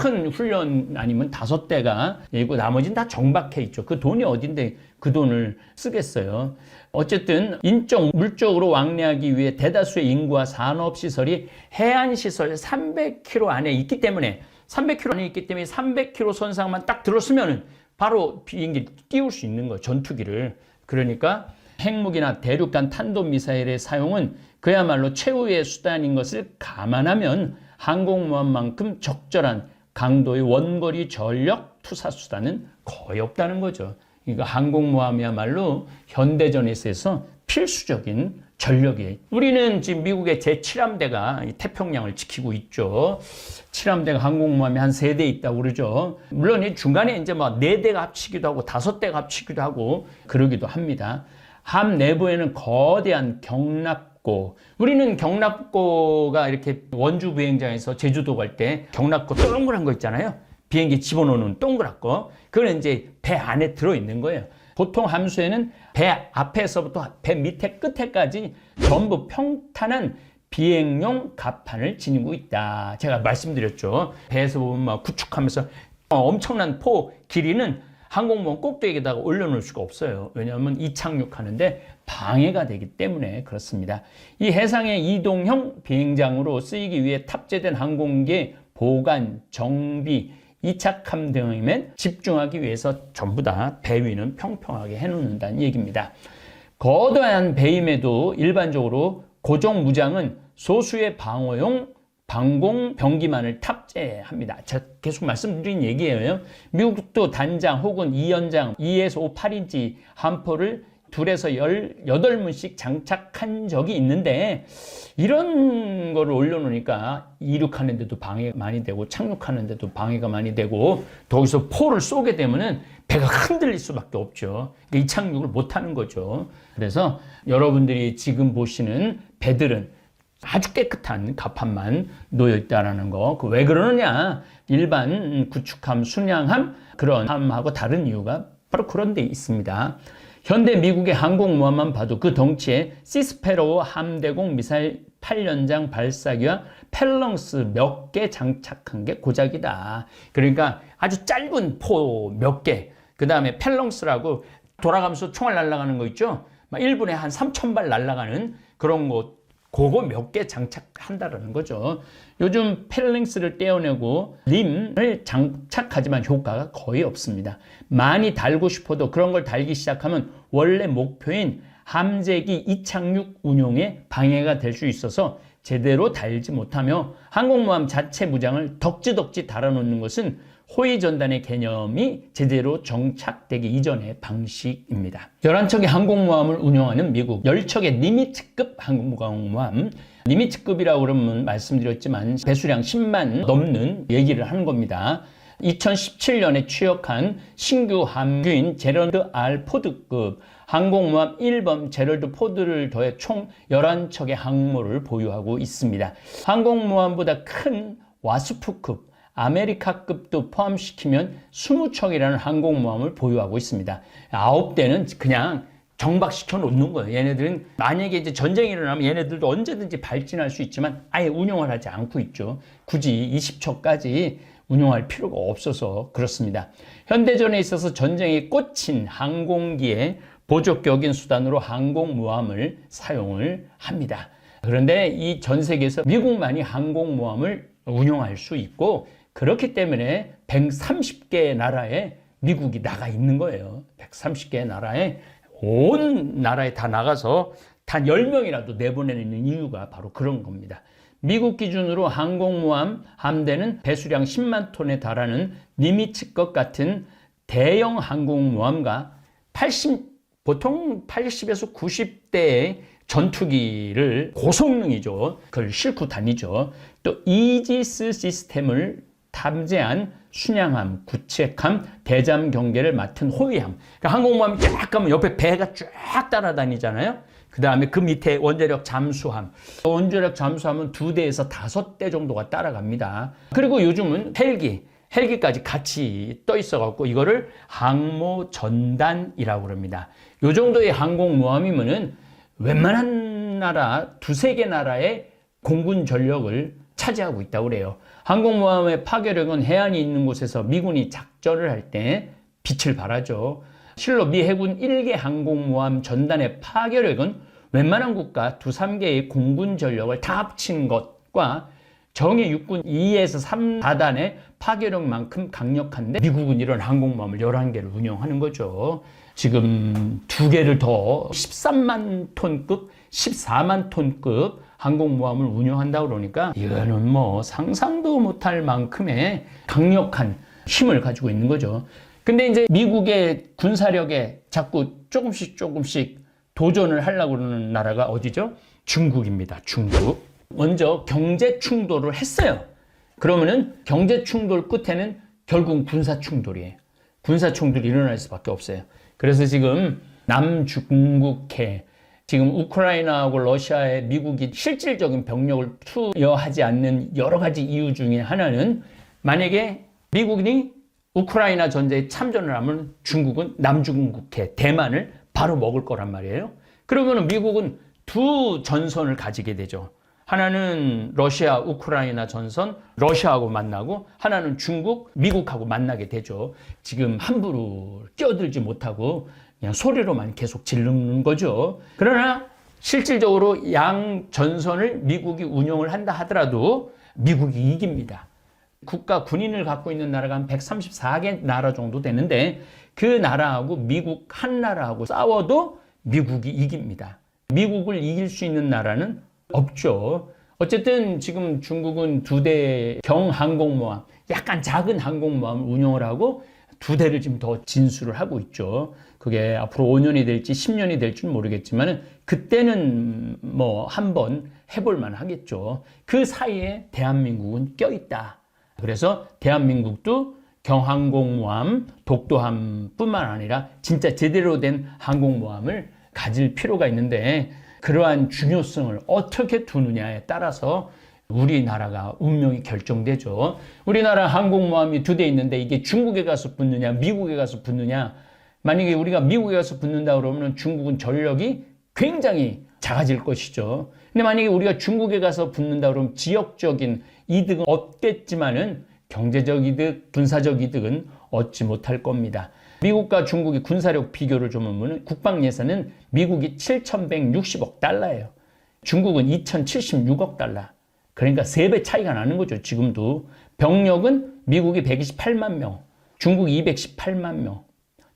Speaker 1: 큰 훈련 아니면 5대가 있고 나머지는 다 정박해 있죠. 그 돈이 어딘데 그 돈을 쓰겠어요. 어쨌든 인적, 물적으로 왕래하기 위해 대다수의 인구와 산업시설이 해안시설 300km 안에 있기 때문에 300km 안에 있기 때문에 300km 선상만 딱 들었으면 바로 비행기 띄울 수 있는 거예요. 전투기를. 그러니까 핵무기나 대륙간 탄도미사일의 사용은 그야말로 최후의 수단인 것을 감안하면 항공모함만큼 적절한 강도의 원거리 전력 투사 수단은 거의 없다는 거죠. 그러니까 항공모함이야말로 현대전에 있어서 필수적인 전력이에요. 우리는 지금 미국의 제7함대가 태평양을 지키고 있죠. 7함대가 항공모함이 한 3대 있다고 그러죠. 물론 이 중간에 이제 4대가 합치기도 하고 5대가 합치기도 하고 그러기도 합니다. 함 내부에는 거대한 경납고, 우리는 경납고가 이렇게 원주 비행장에서 제주도 갈 때 경납고 동그란 거 있잖아요. 비행기 집어넣는 동그란 거. 그건 이제 배 안에 들어있는 거예요. 보통 함수에는 배 앞에서부터 배 밑에 끝에까지 전부 평탄한 비행용 갑판을 지니고 있다. 제가 말씀드렸죠. 배에서 보면 막 구축하면서 엄청난 포 길이는 항공모함 꼭대기에다가 올려놓을 수가 없어요. 왜냐하면 이착륙하는데 방해가 되기 때문에 그렇습니다. 이 해상의 이동형 비행장으로 쓰이기 위해 탑재된 항공기의 보관, 정비, 이착함 등에 집중하기 위해서 전부 다 배 위는 평평하게 해놓는다는 얘기입니다. 거대한 배임에도 일반적으로 고정 무장은 소수의 방어용 방공 병기만을 탑재합니다. 제가 계속 말씀드린 얘기예요. 미국도 단장 혹은 2연장 2에서 5, 8인치 함포를 2에서 18문씩 장착한 적이 있는데 이런 거를 올려놓으니까 이륙하는 데도 방해가 많이 되고 착륙하는 데도 방해가 많이 되고 거기서 포를 쏘게 되면은 배가 흔들릴 수밖에 없죠. 그러니까 이착륙을 못하는 거죠. 그래서 여러분들이 지금 보시는 배들은 아주 깨끗한 갑판만 놓여 있다라는 거. 왜 그러느냐? 일반 구축함, 순양함 그런 함하고 다른 이유가 바로 그런 데 있습니다. 현대 미국의 항공모함만 봐도 그 덩치에 시스페로우 함대공 미사일 8연장 발사기와 펠렁스 몇 개 장착한 게 고작이다. 그러니까 아주 짧은 포 몇 개, 그 다음에 펠렁스라고 돌아가면서 총알 날아가는 거 있죠? 1분에 한 3,000발 날아가는 그런 거, 그거 몇 개 장착한다라는 거죠. 요즘 펠링스를 떼어내고 림을 장착하지만 효과가 거의 없습니다. 많이 달고 싶어도 그런 걸 달기 시작하면 원래 목표인 함재기 이착륙 운용에 방해가 될 수 있어서 제대로 달지 못하며 항공모함 자체 무장을 덕지덕지 달아놓는 것은 호위전단의 개념이 제대로 정착되기 이전의 방식입니다. 11척의 항공모함을 운영하는 미국 10척의 니미츠급 항공모함, 니미츠급이라고 그러면 말씀드렸지만 배수량 10만 넘는 얘기를 하는 겁니다. 2017년에 취역한 신규 함규인 제럴드 R 포드급 항공모함 1번 제럴드 포드를 더해 총 11척의 항모를 보유하고 있습니다. 항공모함보다 큰 와스프급, 아메리카급도 포함시키면 20척이라는 항공모함을 보유하고 있습니다. 9대는 그냥 정박시켜 놓는 거예요. 얘네들은 만약에 이제 전쟁이 일어나면 얘네들도 언제든지 발진할 수 있지만 아예 운용을 하지 않고 있죠. 굳이 20척까지 운용할 필요가 없어서 그렇습니다. 현대전에 있어서 전쟁이 꽂힌 항공기의 보조격인 수단으로 항공모함을 사용을 합니다. 그런데 이 전 세계에서 미국만이 항공모함을 운용할 수 있고 그렇기 때문에 130개의 나라에 미국이 나가 있는 거예요. 130개의 나라에 온 나라에 다 나가서 단 10명이라도 내보내는 이유가 바로 그런 겁니다. 미국 기준으로 항공모함 함대는 배수량 10만 톤에 달하는 니미츠급 같은 대형 항공모함과 보통 80에서 90대의 전투기를 고성능이죠. 그걸 싣고 다니죠. 또 이지스 시스템을 탑재한 순양함, 구책함, 대잠 경계를 맡은 호위함. 그러니까 항공모함이 쫙 가면 옆에 배가 쫙 따라다니잖아요. 그 다음에 그 밑에 원자력 잠수함. 원자력 잠수함은 2대에서 5대 정도가 따라갑니다. 그리고 요즘은 헬기까지 같이 떠 있어갖고 이거를 항모 전단이라고 그럽니다. 요 정도의 항공모함이면은 웬만한 나라, 2-3개 나라의 공군 전력을 차지하고 있다고 그래요. 항공모함의 파괴력은 해안이 있는 곳에서 미군이 작전을 할 때 빛을 발하죠. 실로 미 해군 1개 항공모함 전단의 파괴력은 웬만한 국가 2-3개의 공군 전력을 다 합친 것과 정예 육군 2에서 3, 4단의 파괴력만큼 강력한데 미국은 이런 항공모함을 11개를 운영하는 거죠. 지금 2개를 더 13만 톤급, 14만 톤급 항공모함을 운영한다고 그러니까 이거는 뭐 상상도 못할 만큼의 강력한 힘을 가지고 있는 거죠. 근데 이제 미국의 군사력에 자꾸 조금씩 도전을 하려고 그러는 나라가 어디죠? 중국입니다. 중국. 먼저 경제 충돌을 했어요. 그러면은 경제 충돌 끝에는 결국 군사 충돌이에요. 군사 충돌이 일어날 수밖에 없어요. 그래서 지금 남중국해, 지금 우크라이나하고 러시아에 미국이 실질적인 병력을 투여하지 않는 여러 가지 이유 중에 하나는 만약에 미국이 우크라이나 전쟁에 참전을 하면 중국은 남중국해, 대만을 바로 먹을 거란 말이에요. 그러면 미국은 2 전선을 가지게 되죠. 하나는 러시아, 우크라이나 전선, 러시아하고 만나고 하나는 중국, 미국하고 만나게 되죠. 지금 함부로 끼어들지 못하고 그냥 소리로만 계속 지르는 거죠. 그러나 실질적으로 양 전선을 미국이 운영을 한다 하더라도 미국이 이깁니다. 국가 군인을 갖고 있는 나라가 한 134개 나라 정도 되는데 그 나라하고 미국 한 나라하고 싸워도 미국이 이깁니다. 미국을 이길 수 있는 나라는 없죠. 어쨌든 지금 중국은 2대 경항공모함, 약간 작은 항공모함을 운영을 하고 2대를 지금 더 진수를 하고 있죠. 그게 앞으로 5년이 될지 10년이 될지는 모르겠지만 그때는 뭐 한번 해볼 만 하겠죠. 그 사이에 대한민국은 껴있다. 그래서 대한민국도 경항공모함, 독도함뿐만 아니라 진짜 제대로 된 항공모함을 가질 필요가 있는데 그러한 중요성을 어떻게 두느냐에 따라서 우리나라가 운명이 결정되죠. 우리나라 항공모함이 2대 있는데 이게 중국에 가서 붙느냐 미국에 가서 붙느냐. 만약에 우리가 미국에 가서 붙는다 그러면 중국은 전력이 굉장히 작아질 것이죠. 근데 만약에 우리가 중국에 가서 붙는다 그러면 지역적인 이득은 얻겠지만은 경제적 이득, 군사적 이득은 얻지 못할 겁니다. 미국과 중국의 군사력 비교를 좀 하면 국방 예산은 미국이 7,160억 달러예요. 중국은 2,076억 달러. 그러니까 3배 차이가 나는 거죠. 지금도. 병력은 미국이 128만 명, 중국이 218만 명.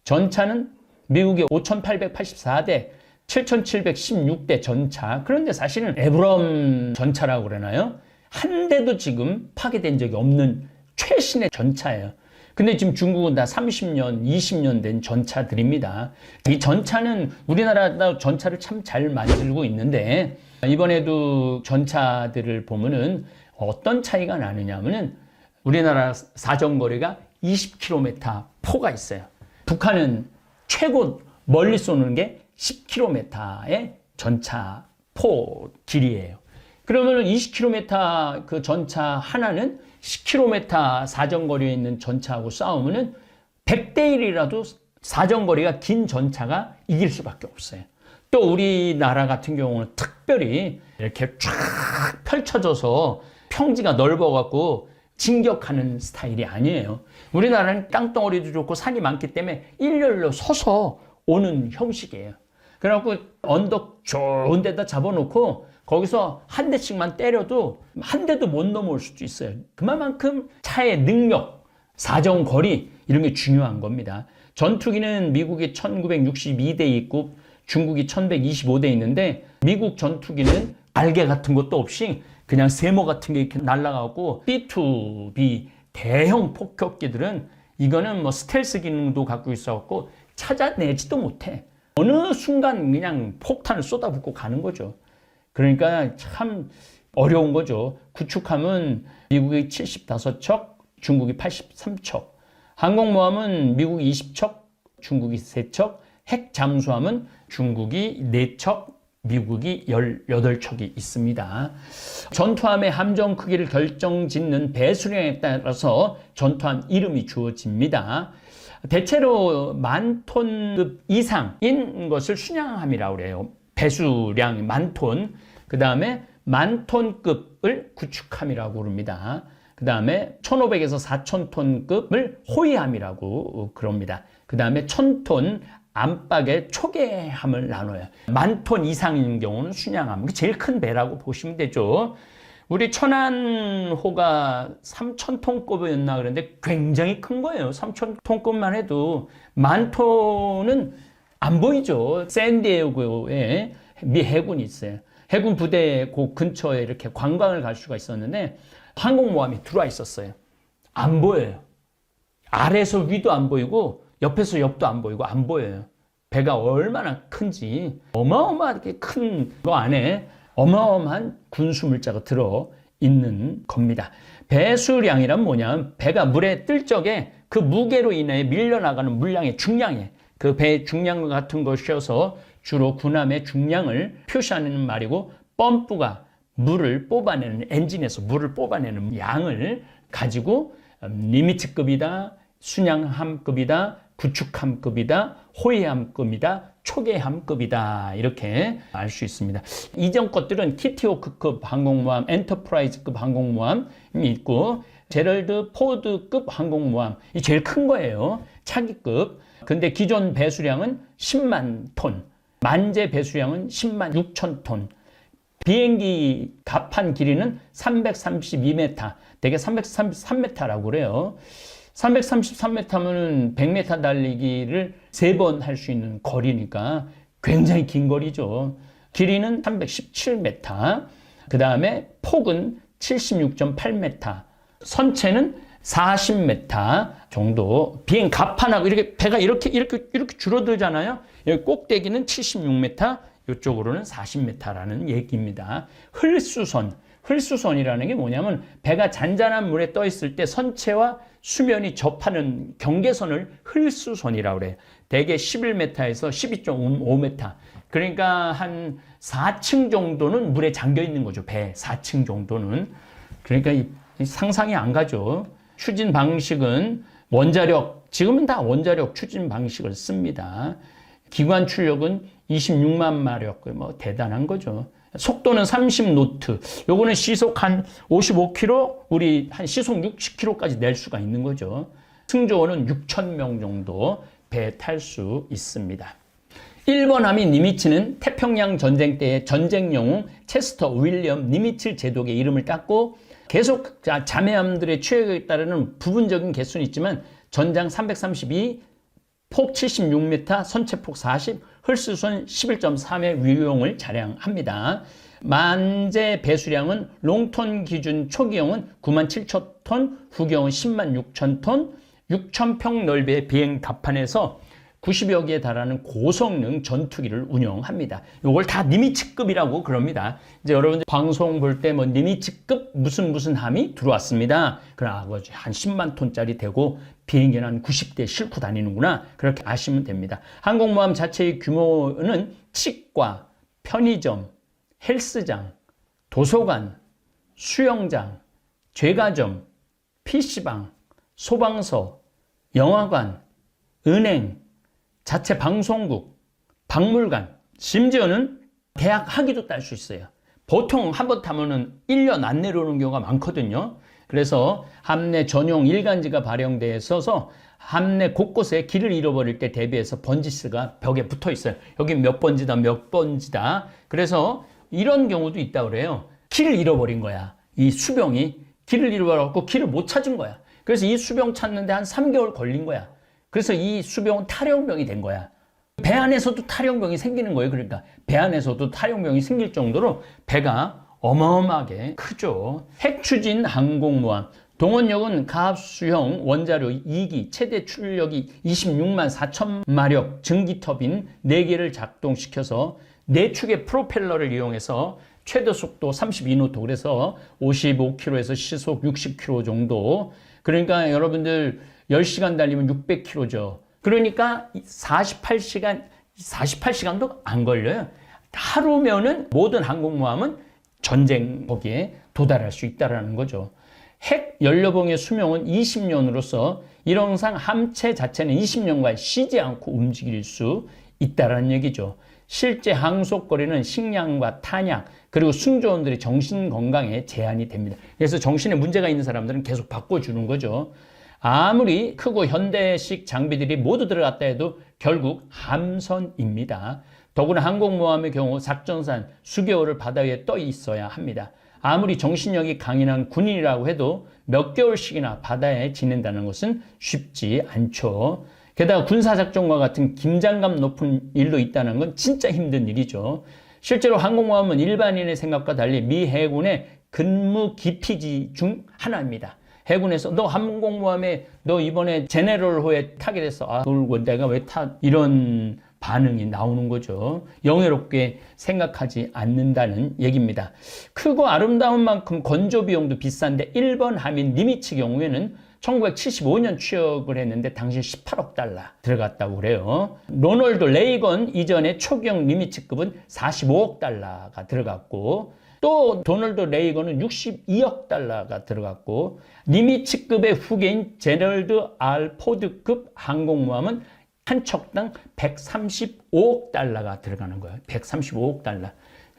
Speaker 1: 전차는 미국이 5,884대, 7,716대 전차. 그런데 사실은 에브럼 전차라고 그러나요? 한 대도 지금 파괴된 적이 없는 최신의 전차예요. 근데 지금 중국은 다 30년, 20년 된 전차들입니다. 이 전차는 우리나라도 전차를 참 잘 만들고 있는데 이번에도 전차들을 보면은 어떤 차이가 나느냐면은 우리나라 사정거리가 20km 포가 있어요. 북한은 최고 멀리 쏘는 게 10km의 전차 포 길이에요. 그러면은 20km 그 전차 하나는 10km 사정거리에 있는 전차하고 싸우면은 100대 1이라도 사정거리가 긴 전차가 이길 수밖에 없어요. 또 우리나라 같은 경우는 특별히 이렇게 쫙 펼쳐져서 평지가 넓어갖고 진격하는 스타일이 아니에요. 우리나라는 땅덩어리도 좋고 산이 많기 때문에 일렬로 서서 오는 형식이에요. 그래갖고 언덕 좋은 데다 잡아놓고 거기서 한 대씩만 때려도 한 대도 못 넘어올 수도 있어요. 그만큼 차의 능력, 사정거리 이런 게 중요한 겁니다. 전투기는 미국이 1962대 있고 중국이 1125대 있는데 미국 전투기는 날개 같은 것도 없이 그냥 세모 같은 게 이렇게 날아가고 B2B 대형 폭격기들은 이거는 뭐 스텔스 기능도 갖고 있어갖고 찾아내지도 못해. 어느 순간 그냥 폭탄을 쏟아붓고 가는 거죠. 그러니까 참 어려운 거죠. 구축함은 미국이 75척, 중국이 83척. 항공모함은 미국이 20척, 중국이 3척. 핵 잠수함은 중국이 4척, 미국이 18척이 있습니다. 전투함의 함정 크기를 결정짓는 배수량에 따라서 전투함 이름이 주어집니다. 대체로 10,000톤급 이상인 것을 순양함이라고 그래요. 배수량 10,000톤. 그 다음에 10,000톤급을 구축함이라고 그럽니다. 그 다음에 1,500에서 4,000톤급을 호위함이라고 그럽니다. 그 다음에 1,000톤 안팎의 초계함을 나눠요. 10,000톤 이상인 경우는 순양함. 제일 큰 배라고 보시면 되죠. 우리 천안호가 3,000톤급이었나 그런데 굉장히 큰 거예요. 3,000톤급만 해도 10,000톤은 안 보이죠. 샌디에고에 미 해군이 있어요. 해군 부대 그 근처에 이렇게 관광을 갈 수가 있었는데 항공모함이 들어와 있었어요. 안 보여요. 아래에서 위도 안 보이고 옆에서 옆도 안 보이고 안 보여요. 배가 얼마나 큰지 어마어마하게 큰 거 안에 어마어마한 군수물자가 들어있는 겁니다. 배수량이란 뭐냐면 배가 물에 뜰 적에 그 무게로 인해 밀려나가는 물량의 중량에 그 배의 중량 같은 것이어서 주로 군함의 중량을 표시하는 말이고 펌프가 물을 뽑아내는 엔진에서 물을 뽑아내는 양을 가지고 리미트급이다, 순양함급이다, 구축함급이다, 호위함급이다, 초계함급이다 이렇게 알 수 있습니다. 이전 것들은 키티호크급 항공모함, 엔터프라이즈급 항공모함이 있고 제럴드 포드급 항공모함 이 제일 큰 거예요. 차기급. 근데 기존 배수량은 10만 톤, 만재 배수량은 10만 6천 톤. 비행기 갑판 길이는 332m, 대개 333m라고 그래요. 333m면 100m 달리기를 3번 할 수 있는 거리니까 굉장히 긴 거리죠. 길이는 317m, 그 다음에 폭은 76.8m, 선체는 40m 정도. 비행 갑판하고 이렇게 배가 이렇게 줄어들잖아요. 여기 꼭대기는 76m, 이쪽으로는 40m라는 얘기입니다. 흘수선이라는 게 뭐냐면 배가 잔잔한 물에 떠 있을 때 선체와 수면이 접하는 경계선을 흘수선이라고 그래요. 대개 11m에서 12.5m. 그러니까 한 4층 정도는 물에 잠겨 있는 거죠. 배 4층 정도는. 그러니까 상상이 안 가죠. 추진 방식은 원자력, 지금은 다 원자력 추진 방식을 씁니다. 기관 출력은 26만 마력, 뭐 대단한 거죠. 속도는 30노트. 요거는 시속 한 55km, 우리 한 시속 60km까지 낼 수가 있는 거죠. 승조원은 6,000명 정도 배 탈 수 있습니다. 1번 함이 니미츠는 태평양 전쟁 때의 전쟁 영웅 체스터 윌리엄 니미츠 제독의 이름을 땄고 계속 자매함들의 취역에 따르는 부분적인 개수는 있지만 전장 332, 폭 76m, 선체폭 40, 흘수선 11.3의 위용을 자랑합니다. 만재 배수량은 롱톤 기준 초기형은 97,000톤, 후기형은 106,000톤, 6,000평 넓이의 비행 갑판에서 90여 개에 달하는 고성능 전투기를 운영합니다. 이걸 다 니미츠급이라고 그럽니다. 이제 여러분들 방송 볼 때 뭐 니미츠급 무슨 함이 들어왔습니다. 그러나 한 10만 톤짜리 되고 비행기는 한 90대 싣고 다니는구나. 그렇게 아시면 됩니다. 항공모함 자체의 규모는 치과, 편의점, 헬스장, 도서관, 수영장, 제과점, PC방, 소방서, 영화관, 은행, 자체 방송국, 박물관, 심지어는 대학 학위도 딸 수 있어요. 보통 한 번 타면은 1년 안 내려오는 경우가 많거든요. 그래서 함내 전용 일간지가 발령돼 있어서 함내 곳곳에 길을 잃어버릴 때 대비해서 번지스가 벽에 붙어 있어요. 여기 몇 번지다, 몇 번지다. 그래서 이런 경우도 있다고 그래요. 길을 잃어버린 거야. 이 수병이 길을 잃어버렸고 길을 못 찾은 거야. 그래서 이 수병 찾는데 한 3개월 걸린 거야. 그래서 이 수병은 탈영병이 된 거야. 배 안에서도 탈영병이 생기는 거예요. 그러니까 배 안에서도 탈영병이 생길 정도로 배가 어마어마하게 크죠. 핵추진 항공모함, 동원역은 가압수형 원자로 2기 최대 출력이 26만 4천 마력 증기터빈 4개를 작동시켜서 4축의 프로펠러를 이용해서 최대 속도 32노트, 그래서 55km에서 시속 60km 정도. 그러니까 여러분들 10시간 달리면 600km죠. 그러니까 48시간도 안 걸려요. 하루면은 모든 항공모함은 전쟁 거기에 도달할 수 있다는 거죠. 핵 연료봉의 수명은 20년으로서 이론상 함체 자체는 20년간 쉬지 않고 움직일 수 있다는 얘기죠. 실제 항속거리는 식량과 탄약 그리고 승조원들의 정신 건강에 제한이 됩니다. 그래서 정신에 문제가 있는 사람들은 계속 바꿔주는 거죠. 아무리 크고 현대식 장비들이 모두 들어갔다 해도 결국 함선입니다. 더구나 항공모함의 경우 작전산 수개월을 바다 위에 떠 있어야 합니다. 아무리 정신력이 강인한 군인이라고 해도 몇 개월씩이나 바다에 지낸다는 것은 쉽지 않죠. 게다가 군사작전과 같은 긴장감 높은 일도 있다는 건 진짜 힘든 일이죠. 실제로 항공모함은 일반인의 생각과 달리 미 해군의 근무 기피지 중 하나입니다. 해군에서 너 항공모함에 너 이번에 제네럴호에 타게 됐어. 아, 그걸 내가 왜 타? 이런 반응이 나오는 거죠. 영예롭게 생각하지 않는다는 얘기입니다. 크고 아름다운 만큼 건조 비용도 비싼데 1번 함인 니미츠 경우에는 1975년 취역을 했는데 당시 18억 달러 들어갔다고 그래요. 로널드 레이건 이전에 초기형 니미츠급은 45억 달러가 들어갔고, 또 도널드 레이건은 62억 달러가 들어갔고, 니미츠급의 후계인 제럴드 R 포드급 항공모함은 한 척당 135억 달러가 들어가는 거예요. 135억 달러.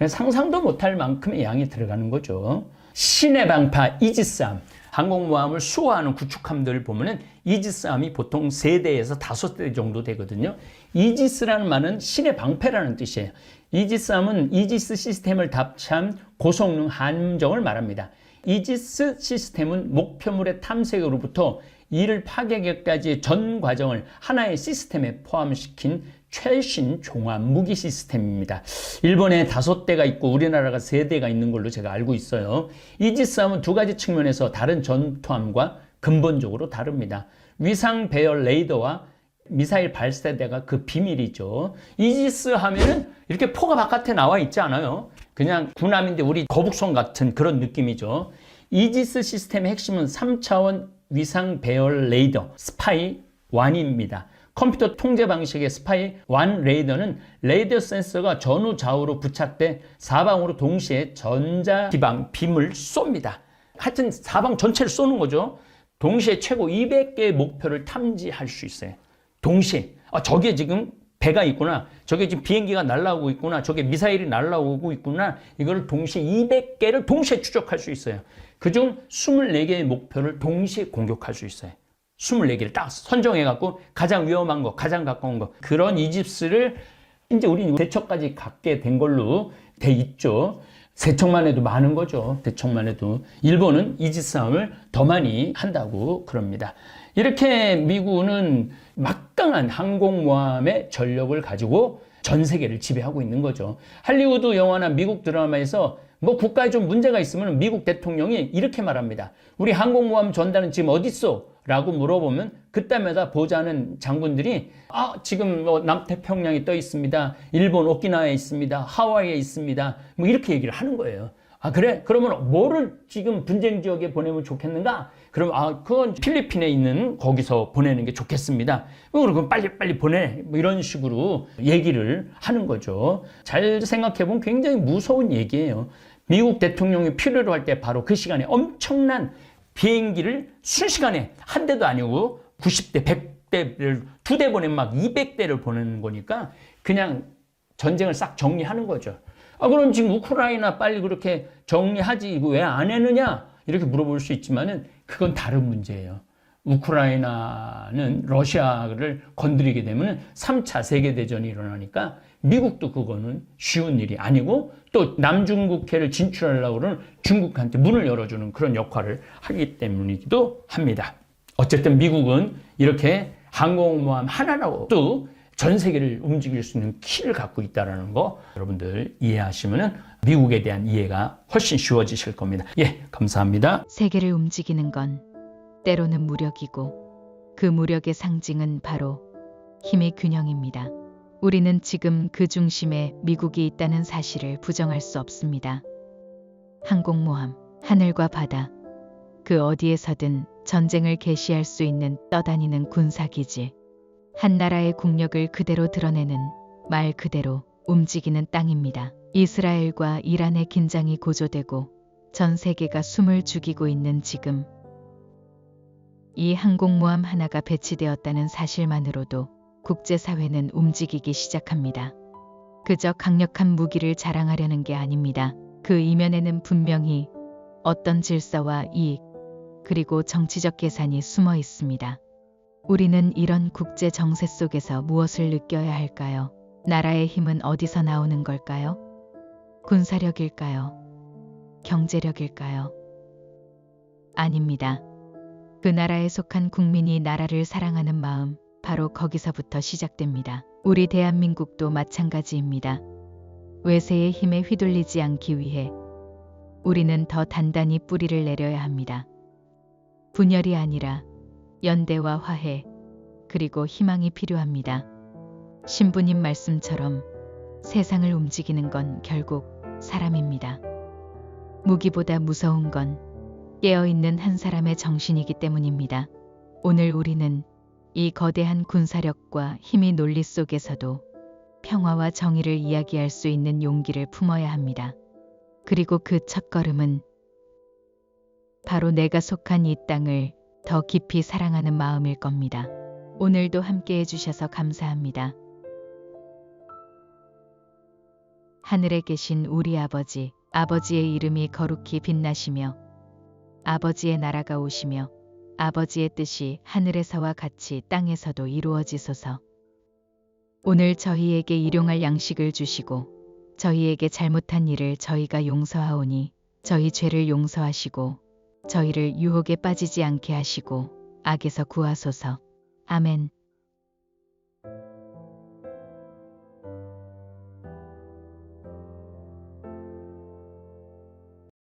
Speaker 1: 상상도 못할 만큼의 양이 들어가는 거죠. 신의 방파 이지스함. 항공모함을 수호하는 구축함들을 보면은 이지스함이 보통 3대에서 5대 정도 되거든요. 이지스라는 말은 신의 방패라는 뜻이에요. 이지스함은 이지스 시스템을 답찬 고성능 함정을 말합니다. 이지스 시스템은 목표물의 탐색으로부터 이를 파괴하기까지의 전 과정을 하나의 시스템에 포함시킨 최신 종합 무기 시스템입니다. 일본에 5대가 있고 우리나라가 3대가 있는 걸로 제가 알고 있어요. 이지스함은 2가지 측면에서 다른 전투함과 근본적으로 다릅니다. 위상 배열 레이더와 미사일 발사대가 그 비밀이죠. 이지스 하면은 이렇게 포가 바깥에 나와 있지 않아요. 그냥 군함인데 우리 거북선 같은 그런 느낌이죠. 이지스 시스템의 핵심은 3차원 위상 배열 레이더 스파이 1입니다. 컴퓨터 통제 방식의 스파이 1 레이더는 레이더 센서가 전후 좌우로 부착돼 사방으로 동시에 전자기방 빔을 쏩니다. 하여튼 사방 전체를 쏘는 거죠. 동시에 최고 200개의 목표를 탐지할 수 있어요. 동시에 저게 지금 배가 있구나, 저게 지금 비행기가 날아오고 있구나, 저게 미사일이 날아오고 있구나, 이걸 동시에 200개를 동시에 추적할 수 있어요. 그중 24개의 목표를 동시에 공격할 수 있어요. 24개를 딱 선정해갖고 가장 위험한 거, 가장 가까운 거, 그런 이집스를 이제 우리 대처까지 갖게 된 걸로 돼 있죠. 세척만 해도 많은 거죠. 대척만 해도. 일본은 이지스함을 더 많이 한다고 그럽니다. 이렇게 미군은 막강한 항공모함의 전력을 가지고 전 세계를 지배하고 있는 거죠. 할리우드 영화나 미국 드라마에서 뭐 국가에 좀 문제가 있으면 미국 대통령이 이렇게 말합니다. 우리 항공모함 전단은 지금 어디 있어? 라고 물어보면 그때마다 보좌하는 장군들이 지금 뭐 남태평양에 떠 있습니다. 일본 오키나와에 있습니다. 하와이에 있습니다. 뭐 이렇게 얘기를 하는 거예요. 그래? 그러면 뭐를 지금 분쟁 지역에 보내면 좋겠는가? 그럼 그건 필리핀에 있는 거기서 보내는 게 좋겠습니다. 그럼 빨리 보내. 뭐 이런 식으로 얘기를 하는 거죠. 잘 생각해보면 굉장히 무서운 얘기예요. 미국 대통령이 필요로 할 때 바로 그 시간에 엄청난 비행기를 순식간에 한 대도 아니고 90대, 100대를 2대 보내면 막 200대를 보내는 거니까 그냥 전쟁을 싹 정리하는 거죠. 그럼 지금 우크라이나 빨리 그렇게 정리하지 이거 왜 안 했느냐? 이렇게 물어볼 수 있지만은 그건 다른 문제예요. 우크라이나는 러시아를 건드리게 되면 3차 세계대전이 일어나니까 미국도 그거는 쉬운 일이 아니고 또 남중국해를 진출하려고 그러는 중국한테 문을 열어주는 그런 역할을 하기 때문이기도 합니다. 어쨌든 미국은 이렇게 항공모함 하나로도 전 세계를 움직일 수 있는 키를 갖고 있다는 거 여러분들 이해하시면 미국에 대한 이해가 훨씬 쉬워지실 겁니다. 감사합니다.
Speaker 2: 세계를 움직이는 건 때로는 무력이고 그 무력의 상징은 바로 힘의 균형입니다. 우리는 지금 그 중심에 미국이 있다는 사실을 부정할 수 없습니다. 항공모함, 하늘과 바다, 그 어디에서든 전쟁을 개시할 수 있는 떠다니는 군사기지, 한 나라의 국력을 그대로 드러내는 말 그대로 움직이는 땅입니다. 이스라엘과 이란의 긴장이 고조되고 전 세계가 숨을 죽이고 있는 지금, 이 항공모함 하나가 배치되었다는 사실만으로도 국제사회는 움직이기 시작합니다. 그저 강력한 무기를 자랑하려는 게 아닙니다. 그 이면에는 분명히 어떤 질서와 이익, 그리고 정치적 계산이 숨어 있습니다. 우리는 이런 국제 정세 속에서 무엇을 느껴야 할까요? 나라의 힘은 어디서 나오는 걸까요? 군사력일까요? 경제력일까요? 아닙니다. 그 나라에 속한 국민이 나라를 사랑하는 마음, 바로 거기서부터 시작됩니다. 우리 대한민국도 마찬가지입니다. 외세의 힘에 휘둘리지 않기 위해 우리는 더 단단히 뿌리를 내려야 합니다. 분열이 아니라 연대와 화해, 그리고 희망이 필요합니다. 신부님 말씀처럼 세상을 움직이는 건 결국 사람입니다. 무기보다 무서운 건 깨어있는 한 사람의 정신이기 때문입니다. 오늘 우리는 이 거대한 군사력과 힘의 논리 속에서도 평화와 정의를 이야기할 수 있는 용기를 품어야 합니다. 그리고 그 첫걸음은 바로 내가 속한 이 땅을 더 깊이 사랑하는 마음일 겁니다. 오늘도 함께 해주셔서 감사합니다. 하늘에 계신 우리 아버지, 아버지의 이름이 거룩히 빛나시며 아버지의 나라가 오시며 아버지의 뜻이 하늘에서와 같이 땅에서도 이루어지소서. 오늘 저희에게 일용할 양식을 주시고 저희에게 잘못한 일을 저희가 용서하오니 저희 죄를 용서하시고 저희를 유혹에 빠지지 않게 하시고 악에서 구하소서. 아멘.